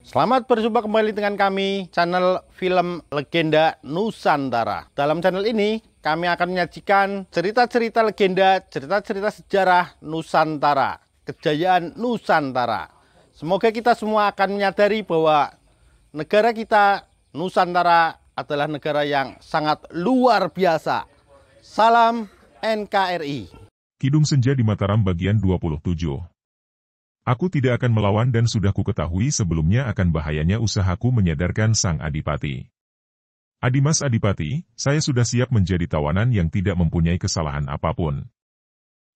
Selamat berjumpa kembali dengan kami, channel Film Legenda Nusantara. Dalam channel ini, kami akan menyajikan cerita-cerita legenda, cerita-cerita sejarah Nusantara, kejayaan Nusantara. Semoga kita semua akan menyadari bahwa negara kita, Nusantara, adalah negara yang sangat luar biasa. Salam NKRI. Kidung Senja di Mataram bagian 27. Aku tidak akan melawan dan sudah kuketahui sebelumnya akan bahayanya usahaku menyadarkan sang adipati. Adimas Adipati, saya sudah siap menjadi tawanan yang tidak mempunyai kesalahan apapun.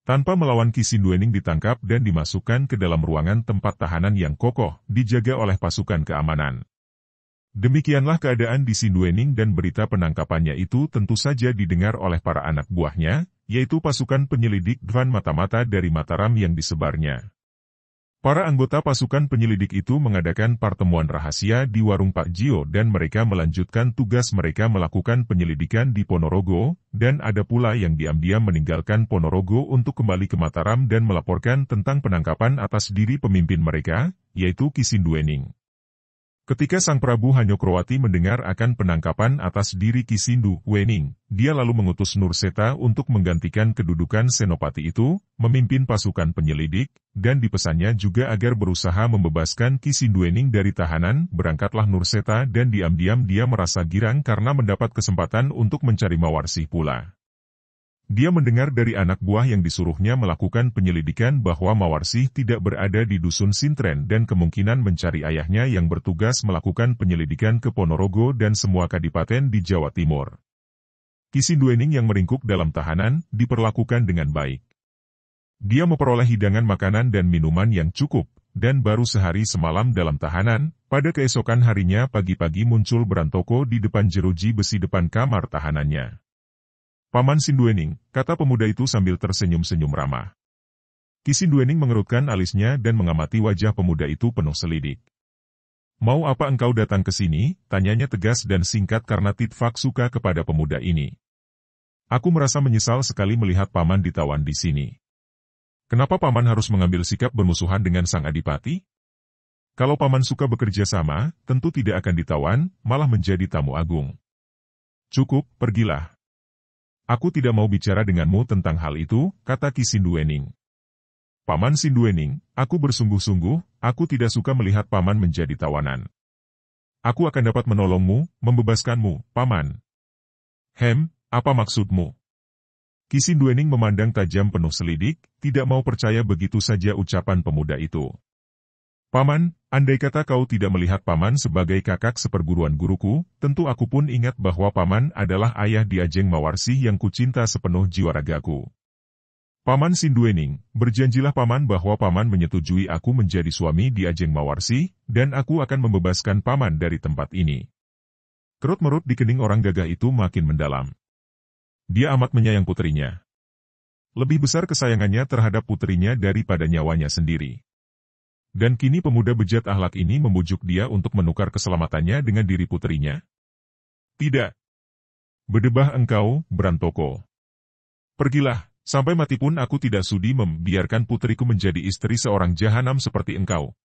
Tanpa melawan Ki Sinduening ditangkap dan dimasukkan ke dalam ruangan tempat tahanan yang kokoh, dijaga oleh pasukan keamanan. Demikianlah keadaan di Sinduening dan berita penangkapannya itu tentu saja didengar oleh para anak buahnya, yaitu pasukan penyelidik Dvan Mata-Mata dari Mataram yang disebarnya. Para anggota pasukan penyelidik itu mengadakan pertemuan rahasia di warung Pak Jio dan mereka melanjutkan tugas mereka melakukan penyelidikan di Ponorogo, dan ada pula yang diam-diam meninggalkan Ponorogo untuk kembali ke Mataram dan melaporkan tentang penangkapan atas diri pemimpin mereka, yaitu Ki Sinduening. Ketika Sang Prabu Hanyokrowati mendengar akan penangkapan atas diri Ki Sinduening, dia lalu mengutus Nurseta untuk menggantikan kedudukan senopati itu, memimpin pasukan penyelidik, dan dipesannya juga agar berusaha membebaskan Ki Sinduening dari tahanan. Berangkatlah Nurseta dan diam-diam dia merasa girang karena mendapat kesempatan untuk mencari Mawarsih pula. Dia mendengar dari anak buah yang disuruhnya melakukan penyelidikan bahwa Mawarsih tidak berada di Dusun Sintren dan kemungkinan mencari ayahnya yang bertugas melakukan penyelidikan ke Ponorogo dan semua kadipaten di Jawa Timur. Ki Sinduening yang meringkuk dalam tahanan, diperlakukan dengan baik. Dia memperoleh hidangan makanan dan minuman yang cukup, dan baru sehari semalam dalam tahanan, pada keesokan harinya pagi-pagi muncul Brantoko di depan jeruji besi depan kamar tahanannya. Paman Sinduening, kata pemuda itu sambil tersenyum-senyum ramah. Ki Sinduening mengerutkan alisnya dan mengamati wajah pemuda itu penuh selidik. Mau apa engkau datang ke sini? Tanyanya tegas dan singkat karena Titfak suka kepada pemuda ini. Aku merasa menyesal sekali melihat paman ditawan di sini. Kenapa paman harus mengambil sikap bermusuhan dengan sang adipati? Kalau paman suka bekerja sama, tentu tidak akan ditawan, malah menjadi tamu agung. Cukup, pergilah. Aku tidak mau bicara denganmu tentang hal itu, kata Ki Sinduening. Paman Sinduening, aku bersungguh-sungguh, aku tidak suka melihat paman menjadi tawanan. Aku akan dapat menolongmu, membebaskanmu, paman. Apa maksudmu? Ki Sinduening memandang tajam penuh selidik, tidak mau percaya begitu saja ucapan pemuda itu. Paman, andai kata kau tidak melihat paman sebagai kakak seperguruan guruku, tentu aku pun ingat bahwa paman adalah ayah di Ajeng Mawarsih yang kucinta sepenuh jiwa ragaku. Paman Sinduening, berjanjilah paman bahwa paman menyetujui aku menjadi suami di Ajeng Mawarsih, dan aku akan membebaskan paman dari tempat ini. Kerut-merut di kening orang gagah itu makin mendalam. Dia amat menyayang putrinya. Lebih besar kesayangannya terhadap putrinya daripada nyawanya sendiri. Dan kini pemuda bejat akhlak ini membujuk dia untuk menukar keselamatannya dengan diri putrinya? Tidak. Berdebah engkau, Brantoko. Pergilah, sampai mati pun aku tidak sudi membiarkan putriku menjadi istri seorang jahanam seperti engkau.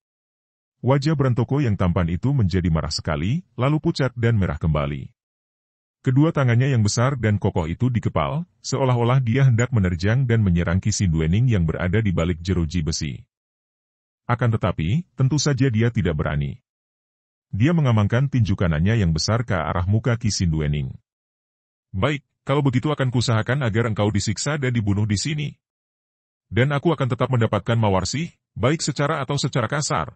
Wajah Brantoko yang tampan itu menjadi marah sekali, lalu pucat dan merah kembali. Kedua tangannya yang besar dan kokoh itu dikepal, seolah-olah dia hendak menerjang dan menyerang Ki Sinduening yang berada di balik jeruji besi. Akan tetapi, tentu saja dia tidak berani. Dia mengamankan tinju kanannya yang besar ke arah muka Ki Sinduening. Baik, kalau begitu akan kuusahakan agar engkau disiksa dan dibunuh di sini. Dan aku akan tetap mendapatkan Mawarsih, baik secara atau secara kasar.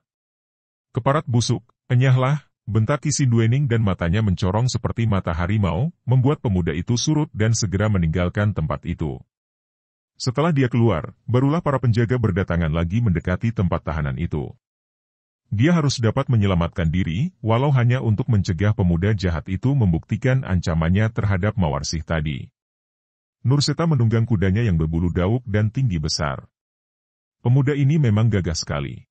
Keparat busuk, enyahlah, bentak Ki Sinduening dan matanya mencorong seperti mata harimau, membuat pemuda itu surut dan segera meninggalkan tempat itu. Setelah dia keluar, barulah para penjaga berdatangan lagi mendekati tempat tahanan itu. Dia harus dapat menyelamatkan diri, walau hanya untuk mencegah pemuda jahat itu membuktikan ancamannya terhadap Mawarsih tadi. Nurseta menunggang kudanya yang berbulu dauk dan tinggi besar. Pemuda ini memang gagah sekali.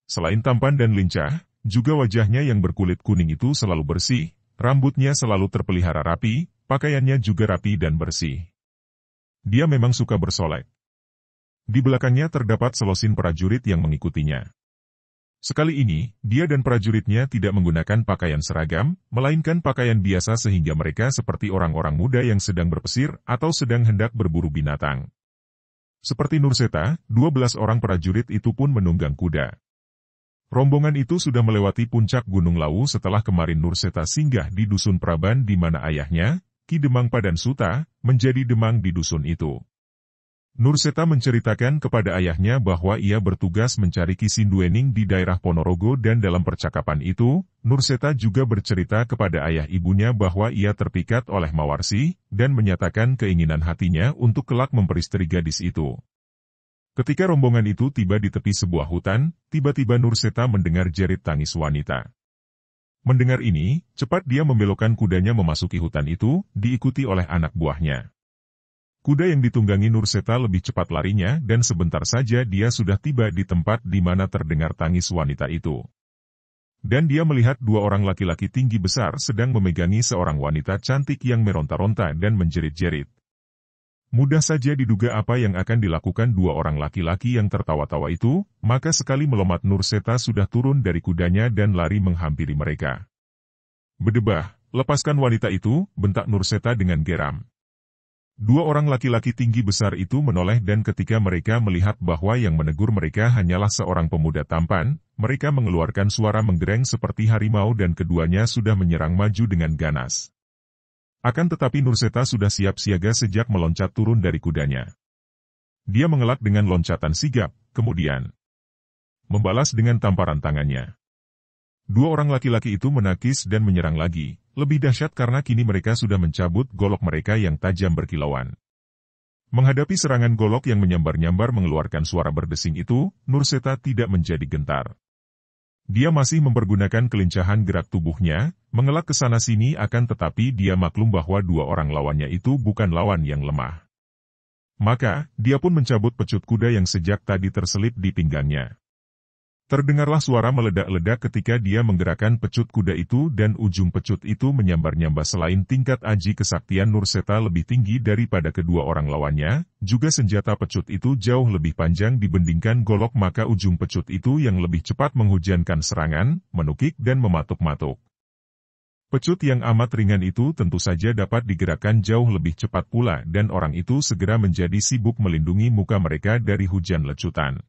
Selain tampan dan lincah, juga wajahnya yang berkulit kuning itu selalu bersih, rambutnya selalu terpelihara rapi, pakaiannya juga rapi dan bersih. Dia memang suka bersolek. Di belakangnya terdapat selosin prajurit yang mengikutinya. Sekali ini, dia dan prajuritnya tidak menggunakan pakaian seragam, melainkan pakaian biasa sehingga mereka seperti orang-orang muda yang sedang berpesir atau sedang hendak berburu binatang. Seperti Nurseta, 12 orang prajurit itu pun menunggang kuda. Rombongan itu sudah melewati puncak Gunung Lawu setelah kemarin Nurseta singgah di Dusun Praban di mana ayahnya, Ki Demang Padan Suta, menjadi demang di dusun itu. Nurseta menceritakan kepada ayahnya bahwa ia bertugas mencari Ki Sinduening di daerah Ponorogo dan dalam percakapan itu, Nurseta juga bercerita kepada ayah ibunya bahwa ia terpikat oleh Mawarsi, dan menyatakan keinginan hatinya untuk kelak memperistri gadis itu. Ketika rombongan itu tiba di tepi sebuah hutan, tiba-tiba Nurseta mendengar jerit tangis wanita. Mendengar ini, cepat dia membelokkan kudanya memasuki hutan itu, diikuti oleh anak buahnya. Kuda yang ditunggangi Nurseta lebih cepat larinya dan sebentar saja dia sudah tiba di tempat di mana terdengar tangis wanita itu. Dan dia melihat dua orang laki-laki tinggi besar sedang memegangi seorang wanita cantik yang meronta-ronta dan menjerit-jerit. Mudah saja diduga apa yang akan dilakukan dua orang laki-laki yang tertawa-tawa itu, maka sekali melomat Nurseta sudah turun dari kudanya dan lari menghampiri mereka. "Bedebah, lepaskan wanita itu," bentak Nurseta dengan geram. Dua orang laki-laki tinggi besar itu menoleh dan ketika mereka melihat bahwa yang menegur mereka hanyalah seorang pemuda tampan, mereka mengeluarkan suara menggereng seperti harimau dan keduanya sudah menyerang maju dengan ganas. Akan tetapi Nurseta sudah siap siaga sejak meloncat turun dari kudanya. Dia mengelak dengan loncatan sigap, kemudian membalas dengan tamparan tangannya. Dua orang laki-laki itu menakis dan menyerang lagi, lebih dahsyat karena kini mereka sudah mencabut golok mereka yang tajam berkilauan. Menghadapi serangan golok yang menyambar-nyambar mengeluarkan suara berdesing itu, Nurseta tidak menjadi gentar. Dia masih mempergunakan kelincahan gerak tubuhnya, mengelak ke sana-sini akan tetapi dia maklum bahwa dua orang lawannya itu bukan lawan yang lemah. Maka, dia pun mencabut pecut kuda yang sejak tadi terselip di pinggangnya. Terdengarlah suara meledak-ledak ketika dia menggerakkan pecut kuda itu dan ujung pecut itu menyambar-nyambar selain tingkat aji kesaktian Nurseta lebih tinggi daripada kedua orang lawannya, juga senjata pecut itu jauh lebih panjang dibandingkan golok maka ujung pecut itu yang lebih cepat menghujankan serangan, menukik dan mematuk-matuk. Pecut yang amat ringan itu tentu saja dapat digerakkan jauh lebih cepat pula dan orang itu segera menjadi sibuk melindungi muka mereka dari hujan lecutan.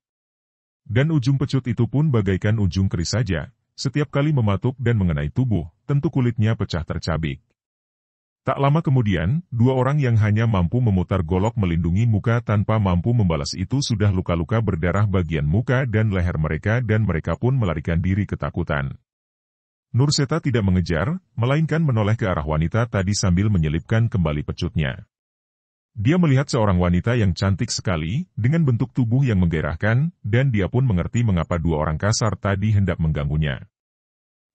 Dan ujung pecut itu pun bagaikan ujung keris saja, setiap kali mematuk dan mengenai tubuh, tentu kulitnya pecah tercabik. Tak lama kemudian, dua orang yang hanya mampu memutar golok melindungi muka tanpa mampu membalas itu sudah luka-luka berdarah bagian muka dan leher mereka dan mereka pun melarikan diri ketakutan. Nurseta tidak mengejar, melainkan menoleh ke arah wanita tadi sambil menyelipkan kembali pecutnya. Dia melihat seorang wanita yang cantik sekali, dengan bentuk tubuh yang menggairahkan, dan dia pun mengerti mengapa dua orang kasar tadi hendak mengganggunya.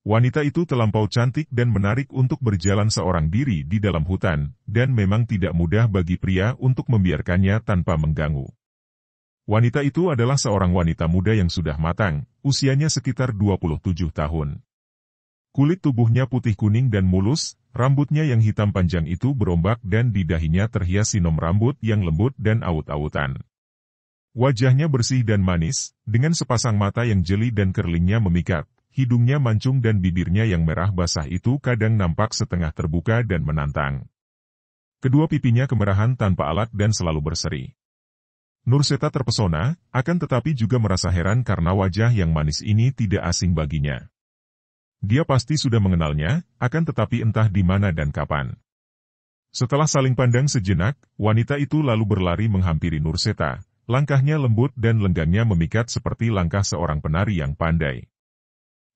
Wanita itu terlampau cantik dan menarik untuk berjalan seorang diri di dalam hutan, dan memang tidak mudah bagi pria untuk membiarkannya tanpa mengganggu. Wanita itu adalah seorang wanita muda yang sudah matang, usianya sekitar 27 tahun. Kulit tubuhnya putih kuning dan mulus, rambutnya yang hitam panjang itu berombak dan di dahinya terhias sinom rambut yang lembut dan aut-autan. Wajahnya bersih dan manis, dengan sepasang mata yang jeli dan kerlingnya memikat, hidungnya mancung dan bibirnya yang merah basah itu kadang nampak setengah terbuka dan menantang. Kedua pipinya kemerahan tanpa alat dan selalu berseri. Nurseta terpesona, akan tetapi juga merasa heran karena wajah yang manis ini tidak asing baginya. Dia pasti sudah mengenalnya, akan tetapi entah di mana dan kapan. Setelah saling pandang sejenak, wanita itu lalu berlari menghampiri Nurseta, langkahnya lembut dan lenggangnya memikat seperti langkah seorang penari yang pandai.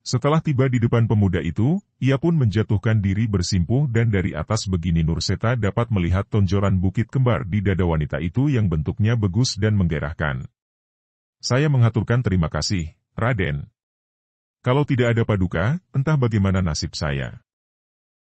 Setelah tiba di depan pemuda itu, ia pun menjatuhkan diri bersimpuh dan dari atas begini Nurseta dapat melihat tonjolan bukit kembar di dada wanita itu yang bentuknya bagus dan menggairahkan. "Saya mengaturkan terima kasih, Raden. Kalau tidak ada Paduka, entah bagaimana nasib saya."